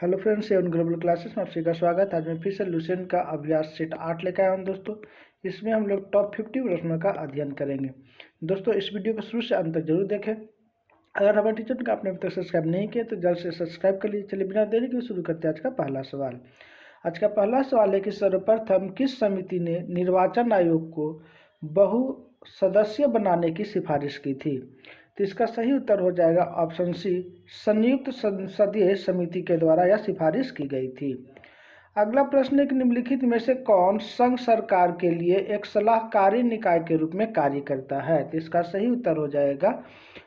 Hello friends, seven global classes में आप सभी का स्वागत है। आज मैं फिर से लुसेंट का अभ्यास सेट 8 लेकर आया हूँ दोस्तों। इसमें हम लोग टॉप 50 प्रश्नों का अध्ययन करेंगे। दोस्तों इस वीडियो को शुरू से अंत तक जरूर देखें। अगर हमारे टीचर का आपने अभी तक सब्सक्राइब नहीं किया तो जल्द से सब्सक्राइब कर लीजिए। चलिए बिना देरी के शुरू करते हैं आज का पहला सवाल। आज का पहला सवाल है कि सर्वप्रथम किस समिति ने निर्वाचन आयोग को बहु सदस्य बनाने की सिफारिश की थी? तो इसका सही उत्तर हो जाएगा ऑप्शन सी, संयुक्त संसदीय समिति के द्वारा यह सिफारिश की गई थी। अगला प्रश्न है कि निम्नलिखित में से कौन संघ सरकार के लिए एक सलाहकारी निकाय के रूप में कार्य करता है? तो इसका सही उत्तर हो जाएगा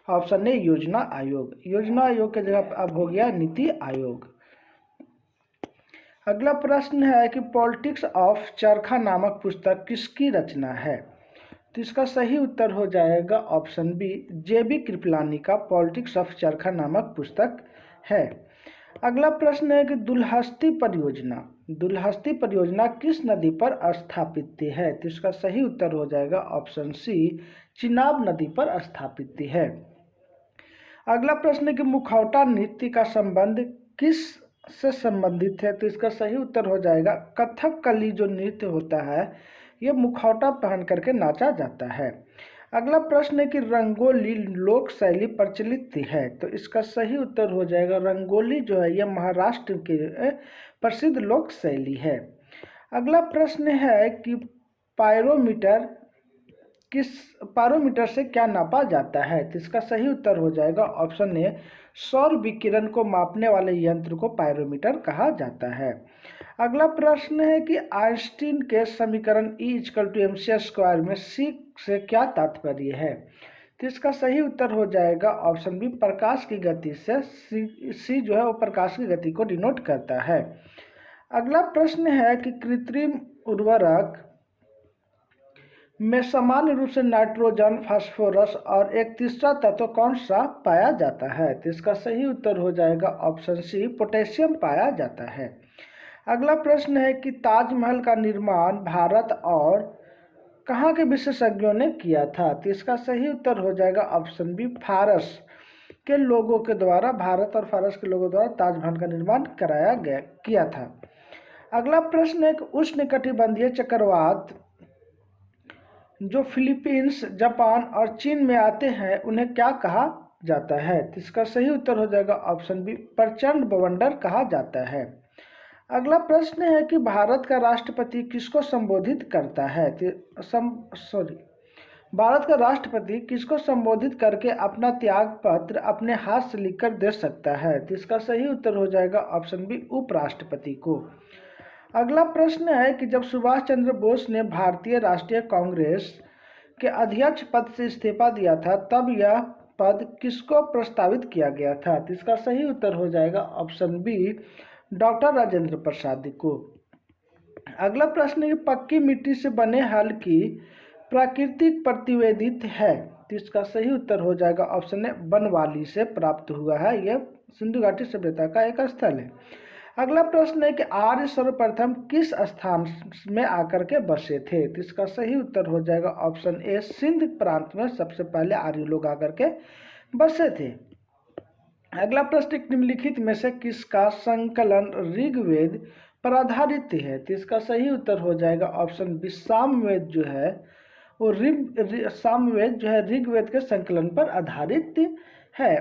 ऑप्शन ए, योजना आयोग। योजना आयोग की जगह अब हो गया नीति आयोग। अगला प्रश्न है कि पॉलिटिक्स ऑफ चरखा नामक पुस्तक किसकी रचना है? तो इसका सही उत्तर हो जाएगा ऑप्शन बी, जेबी कृपलानी का पॉलिटिक्स ऑफ चरखा नामक पुस्तक है। अगला प्रश्न है कि दुल्हस्ती परियोजना किस नदी पर स्थापित है? तो इसका सही उत्तर हो जाएगा ऑप्शन सी, चिनाब नदी पर स्थापित है। अगला प्रश्न है कि मुखौटा नृत्य का संबंध किस से संबंधित है? तो इसका सही उत्तर हो जाएगा कथकली जो नृत्य होता है ये मुखौटा पहन करके नाचा जाता है। अगला प्रश्न है कि रंगोली लोक शैली प्रचलित है? तो इसका सही उत्तर हो जाएगा रंगोली जो है यह महाराष्ट्र के प्रसिद्ध लोक शैली है। अगला प्रश्न है कि पायरोमीटर से क्या नापा जाता है? तो इसका सही उत्तर हो जाएगा ऑप्शन ए, सौर विकिरण को मापने वाले यंत्र को पायरोमीटर कहा जाता है। अगला प्रश्न है कि आइंस्टीन के समीकरण E=mc² में C से क्या तात्पर्य है? तो इसका सही उत्तर हो जाएगा ऑप्शन बी, प्रकाश की गति से। C जो है वो प्रकाश की गति को डिनोट करता है। अगला प्रश्न है कि कृत्रिम उर्वरक में सामान्य रूप से नाइट्रोजन, फास्फोरस और एक तीसरा तत्व कौन सा पाया जाता है? तो इसका सही उत्तर हो जाएगा ऑप्शन सी, पोटेशियम पाया जाता है। अगला प्रश्न है कि ताजमहल का निर्माण भारत और कहाँ के विशेषज्ञों ने किया था? तो इसका सही उत्तर हो जाएगा ऑप्शन बी, फारस के लोगों के द्वारा। भारत और फारस के लोगों द्वारा ताजमहल का निर्माण किया था। अगला प्रश्न है कि उष्णकटिबंधीय चक्रवात जो फिलीपींस, जापान और चीन में आते हैं उन्हें क्या कहा जाता है? तो इसका सही उत्तर हो जाएगा ऑप्शन बी, प्रचंड बवंडर कहा जाता है। अगला प्रश्न है कि भारत का राष्ट्रपति किसको संबोधित करता है? भारत का राष्ट्रपति किसको संबोधित करके अपना त्याग पत्र अपने हाथ से लिखकर दे सकता है? तो इसका सही उत्तर हो जाएगा ऑप्शन बी, उपराष्ट्रपति को। अगला प्रश्न है कि जब सुभाष चंद्र बोस ने भारतीय राष्ट्रीय कांग्रेस के अध्यक्ष पद से इस्तीफा दिया था तब यह पद किसको प्रस्तावित किया गया था? तो इसका सही उत्तर हो जाएगा option B, doctor Rajendra Prasad को। अगला प्रश्न है कि पक्की मिट्टी से बने हल की प्राकृतिक प्रतिवेदित है? तो इसका सही उत्तर हो जाएगा ऑप्शन ए, बनवाली से प्राप्त हुआ है। यह सिंधु घाटी सभ्यता का एक स्थल है। अगला प्रश्न है कि आर्य सर्वप्रथम किस स्थान में आकर के बसे थे? तो इसका सही उत्तर हो जाएगा ऑप्शन ए, सिंध प्रांत में सबसे पहले आर्य लोग आकर के बसे थे। अगला प्रश्न, निम्नलिखित में से किसका संकलन ऋग्वेद पर आधारित है? तो इसका सही उत्तर हो जाएगा ऑप्शन बी, सामवेद जो है वो सामवेद जो है ऋग्वेद के संकलन पर आधारित है।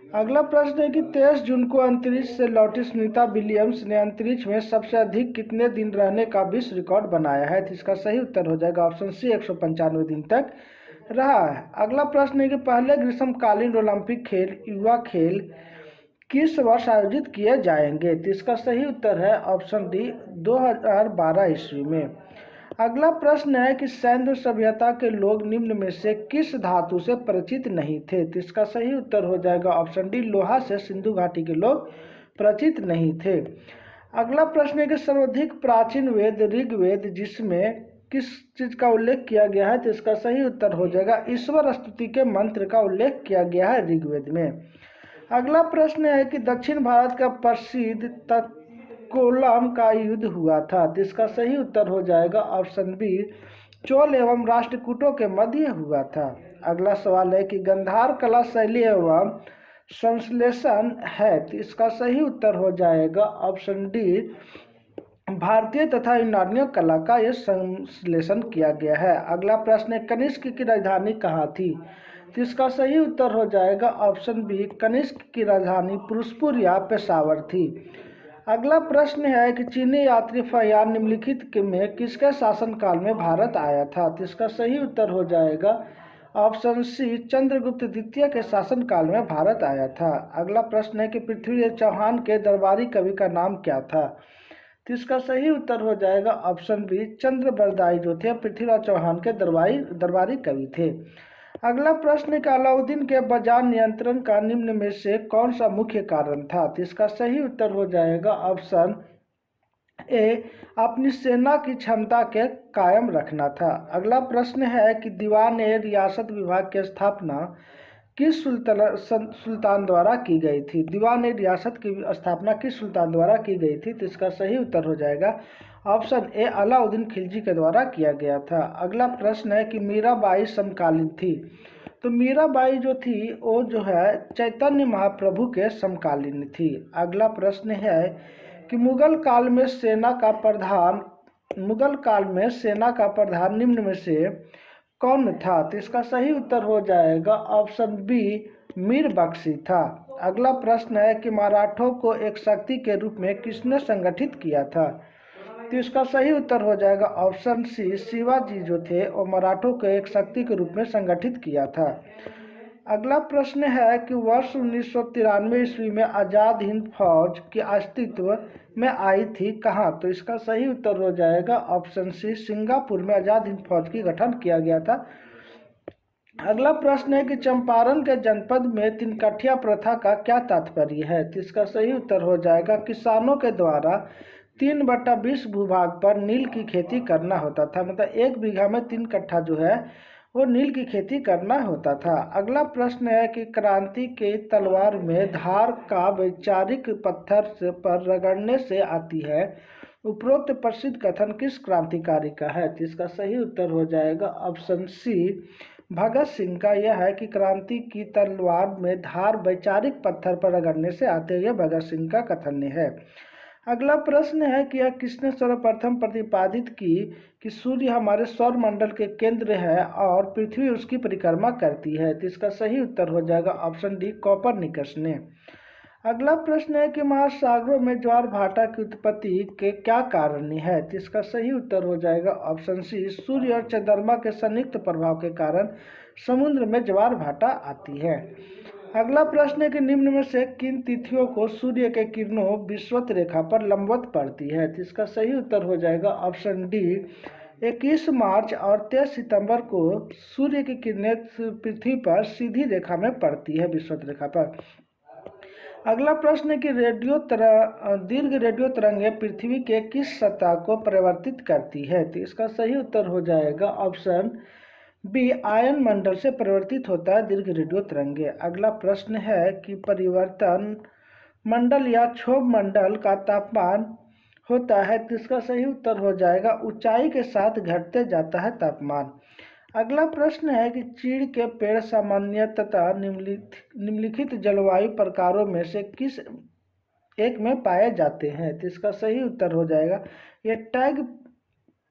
अगला प्रश्न है कि 23 जून को अंतरिक्ष से लौटी सुनीता विलियम्स ने अंतरिक्ष में सबसे अधिक कितने दिन रहने का विश्व रिकॉर्ड बनाया है? तो इसका सही उत्तर हो जाएगा ऑप्शन सी, 195 दिन तक रहा है। अगला प्रश्न है कि पहले ग्रीष्मकालीन ओलंपिक खेल युवा खेल किस वर्ष आयोजित किए जाएंगे? तो इसका सही उत्तर है ऑप्शन डी, 2012 ईस्वी में। अगला प्रश्न है कि सैन्य सभ्यता के लोग निम्न में से किस धातु से परिचित नहीं थे? तो इसका सही उत्तर हो जाएगा ऑप्शन डी, लोहा से सिंधु घाटी के लोग परिचित नहीं थे। अगला प्रश्न है कि सर्वाधिक प्राचीन वेद ऋग्वेद जिसमें किस चीज का उल्लेख किया गया है? तो इसका सही उत्तर हो जाएगा ईश्वर स्तुति के मंत्र का उल्लेख किया गया है ऋग्वेद में। अगला प्रश्न है कि दक्षिण भारत का प्रसिद्ध कोल्लम का युद्ध हुआ था? तो इसका सही उत्तर हो जाएगा ऑप्शन बी, चोल एवं राष्ट्रकूटों के मध्य हुआ था। अगला सवाल है कि गंधार कला शैली एवं संश्लेषण है? तो इसका सही उत्तर हो जाएगा ऑप्शन डी, भारतीय तथा यूनानी कला का यह संश्लेषण किया गया है। अगला प्रश्न है, कनिष्क की राजधानी कहाँ थी? तो इसका सही उत्तर हो जाएगा ऑप्शन बी, कनिष्क की राजधानी पुरुषपुर या पेशावर थी। अगला प्रश्न है कि चीनी यात्री फहियान निम्नलिखित में किसके शासनकाल में भारत आया था? तो इसका सही उत्तर हो जाएगा ऑप्शन सी, चंद्रगुप्त द्वितीय के शासनकाल में भारत आया था। अगला प्रश्न है कि पृथ्वीराज चौहान के दरबारी कवि का नाम क्या था? तो इसका सही उत्तर हो जाएगा ऑप्शन बी, चंद्रबरदाई जो थे पृथ्वीराज चौहान के दरबारी कवि थे। अगला प्रश्न है कि अलाउद्दीन के बाजार नियंत्रण का निम्न में से कौन सा मुख्य कारण था? तो इसका सही उत्तर हो जाएगा ऑप्शन ए, अपनी सेना की क्षमता के कायम रखना था। अगला प्रश्न है कि दीवान ए रियासत विभाग की स्थापना किस सुल्तान द्वारा की गई थी? दीवान ए रियासत की स्थापना किस सुल्तान द्वारा की गई थी? तो इसका सही उत्तर हो जाएगा ऑप्शन ए, अलाउद्दीन खिलजी के द्वारा किया गया था। अगला प्रश्न है कि मीराबाई समकालीन थी? तो मीराबाई जो थी वो जो है चैतन्य महाप्रभु के समकालीन थी। अगला प्रश्न है कि मुगल काल में सेना का प्रधान निम्न में से कौन था? तो इसका सही उत्तर हो जाएगा ऑप्शन बी, मीर बख्शी था। अगला प्रश्न है कि मराठों को एक शक्ति के रूप में किसने संगठित किया था? तो इसका सही उत्तर हो जाएगा ऑप्शन सी, शिवाजी जो थे वो मराठों को एक शक्ति के रूप में संगठित किया था। अगला प्रश्न है कि वर्ष 1993 ईस्वी में आज़ाद हिंद फौज की अस्तित्व में आई थी कहाँ? तो इसका सही उत्तर हो जाएगा ऑप्शन सी, सिंगापुर में आज़ाद हिंद फौज की गठन किया गया था। अगला प्रश्न है कि चंपारण के जनपद में तिनकठिया प्रथा का क्या तात्पर्य है? तो इसका सही उत्तर हो जाएगा किसानों के द्वारा 3/20 भूभाग पर नील की खेती करना होता था। मतलब 1 बीघा में 3 कट्ठा जो है वो नील की खेती करना होता था। अगला प्रश्न है कि क्रांति के तलवार में धार का वैचारिक पत्थर पर रगड़ने से आती है, उपरोक्त प्रसिद्ध कथन किस क्रांतिकारी का है? तो इसका सही उत्तर हो जाएगा ऑप्शन सी, भगत सिंह का। यह है कि क्रांति की तलवार में धार वैचारिक पत्थर पर रगड़ने से आते हैं, यह भगत सिंह का कथन है। अगला प्रश्न है कि यह किसने सर्वप्रथम प्रतिपादित की कि सूर्य हमारे सौर मंडल के केंद्र है और पृथ्वी उसकी परिक्रमा करती है? तो इसका सही उत्तर हो जाएगा ऑप्शन डी, कोपरनिकस ने। अगला प्रश्न है कि महासागरों में ज्वार भाटा की उत्पत्ति के क्या कारण है? तो इसका सही उत्तर हो जाएगा ऑप्शन सी, सूर्य और चंद्रमा के संयुक्त प्रभाव के कारण समुद्र में ज्वार भाटा आती है। अगला प्रश्न है कि निम्न में से किन तिथियों को सूर्य के किरणों विषुवत रेखा पर लंबवत पड़ती है? तो इसका सही उत्तर हो जाएगा ऑप्शन डी, 21 मार्च और 23 सितंबर को सूर्य की किरणें पृथ्वी पर सीधी रेखा में पड़ती है, विषुवत रेखा पर। अगला प्रश्न है कि दीर्घ रेडियो तरंगें पृथ्वी के किस सतह को परिवर्तित करती है? तो इसका सही उत्तर हो जाएगा ऑप्शन बी, आयन मंडल से परिवर्तित होता है दीर्घ रेडियो तरंगे। अगला प्रश्न है कि परिवर्तन मंडल या क्षोभ मंडल का तापमान होता है, तो इसका सही उत्तर हो जाएगा ऊंचाई के साथ घटते जाता है तापमान। अगला प्रश्न है कि चीड़ के पेड़ सामान्यतः निम्नलिखित जलवायु प्रकारों में से किस एक में पाए जाते हैं? तो इसका सही उत्तर हो जाएगा ये टैग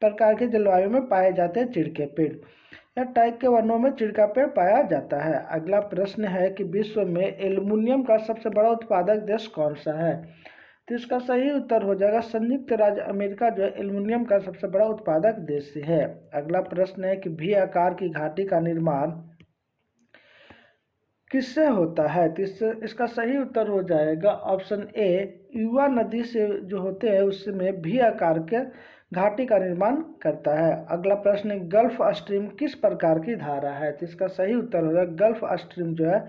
प्रकार के जलवायु में पाए जाते हैं चीड़ के पेड़, या टैग के वनों में चीड़ का पेड़ पाया जाता है। अगला प्रश्न है कि विश्व में एल्युमिनियम का सबसे बड़ा उत्पादक देश कौन सा है? तो इसका सही उत्तर हो जाएगा संयुक्त राज्य अमेरिका जो है एल्युमिनियम का सबसे बड़ा उत्पादक देश है। अगला प्रश्न है कि भी आकार की घाटी का निर्माण किससे होता है? तो इसका सही उत्तर हो जाएगा ऑप्शन ए, युवा नदी से जो होते हैं उसमें भी आकार के घाटी का निर्माण करता है। अगला प्रश्न है गल्फ स्ट्रीम किस प्रकार की धारा है? तो इसका सही उत्तर हो जाएगा गल्फ स्ट्रीम जो है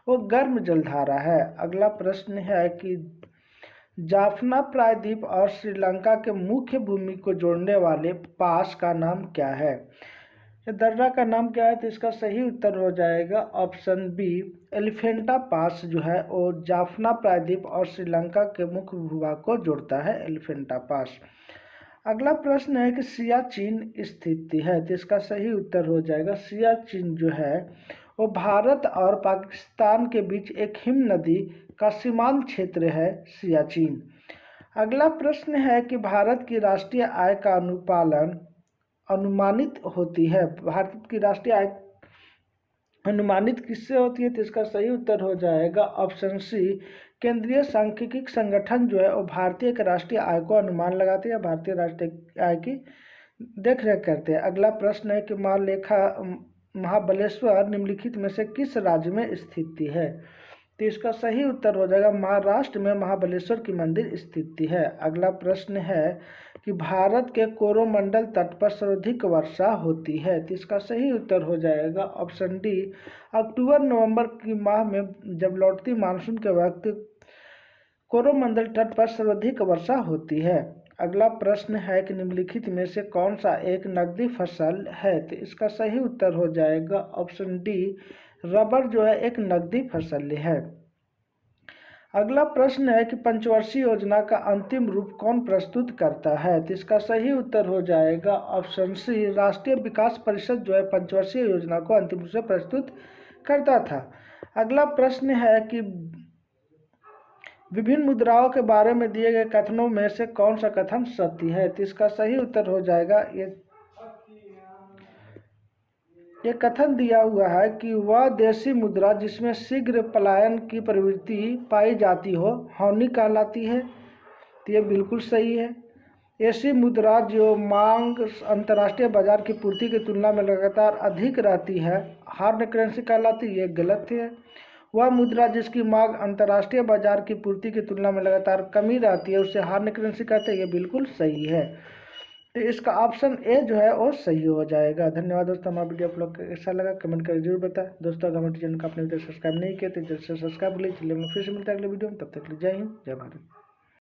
वो गर्म जलधारा है। अगला प्रश्न है कि जाफना प्रायद्वीप और श्रीलंका के मुख्य भूमि को जोड़ने वाले पास का नाम क्या है? दर्रा का नाम क्या है? तो इसका सही उत्तर हो जाएगा ऑप्शन बी, एलिफेंटा पास जो है वो जाफना प्रायद्वीप और श्रीलंका के मुख्य भूभाग को जोड़ता है, एलिफेंटा पास। अगला प्रश्न है कि सियाचिन स्थित है, तो इसका सही उत्तर हो जाएगा सियाचिन जो है वो भारत और पाकिस्तान के बीच एक हिम नदी का सीमांत क्षेत्र है सियाचिन। अगला प्रश्न है कि भारत की राष्ट्रीय आय का अनुमानित होती है। भारत की राष्ट्रीय आय अनुमानित किससे होती है? तो इसका सही उत्तर हो जाएगा ऑप्शन सी, केंद्रीय सांख्यिकी संगठन जो है वो भारतीय के राष्ट्रीय आय को अनुमान लगाते हैं, भारतीय राष्ट्रीय आय की देखरेख करते हैं। अगला प्रश्न है कि महाबलेश्वर निम्नलिखित में से किस राज्य में स्थित है? तो इसका सही उत्तर हो जाएगा महाराष्ट्र में महाबलेश्वर की मंदिर स्थित है। अगला प्रश्न है कि भारत के कोरोमंडल तट पर सर्वाधिक वर्षा होती है। तो इसका सही उत्तर हो जाएगा ऑप्शन डी, अक्टूबर नवंबर की माह में जब लौटती मानसून के वक्त कोरोमंडल तट पर सर्वाधिक वर्षा होती है। अगला प्रश्न है कि निम्नलिखित में से कौन सा एक नकदी फसल है? तो इसका सही उत्तर हो जाएगा ऑप्शन डी, रबर जो है एक नकदी फसल है। अगला प्रश्न है कि पंचवर्षीय योजना का अंतिम रूप कौन प्रस्तुत करता है? तो इसका सही उत्तर हो जाएगा ऑप्शन सी, राष्ट्रीय विकास परिषद जो है पंचवर्षीय योजना को अंतिम रूप से प्रस्तुत करता था। अगला प्रश्न है कि विभिन्न मुद्राओं के बारे में दिए गए कथनों में से कौन सा कथन सत्य है? तो इसका सही उत्तर हो जाएगा ये कथन दिया हुआ है कि वह देशी मुद्रा जिसमें शीघ्र पलायन की प्रवृत्ति पाई जाती हो हौनी कहलाती है। तो ये बिल्कुल सही है। ऐसी मुद्रा जो मांग अंतर्राष्ट्रीय बाजार की पूर्ति की तुलना में लगातार अधिक रहती है हार्ड करेंसी कहलाती है। ये गलत है। वह मुद्रा जिसकी मांग अंतर्राष्ट्रीय बाजार की पूर्ति की तुलना में लगातार कमी रहती है उसे हार्ड करेंसी कहते हैं। ये बिल्कुल सही है। तो इसका ऑप्शन ए जो है वो सही हो जाएगा। धन्यवाद दोस्तों, हमारा वीडियो आप लोग को कैसा लगा कमेंट करके जरूर बताएं। दोस्तों अगर हमारे चैनल को आपने अभी तक सब्सक्राइब नहीं किया तो जल्द से सब्सक्राइब कर लीजिए। फिर से मिलता है अगले वीडियो में, तब तक के लिए जय हिंद जय भारत।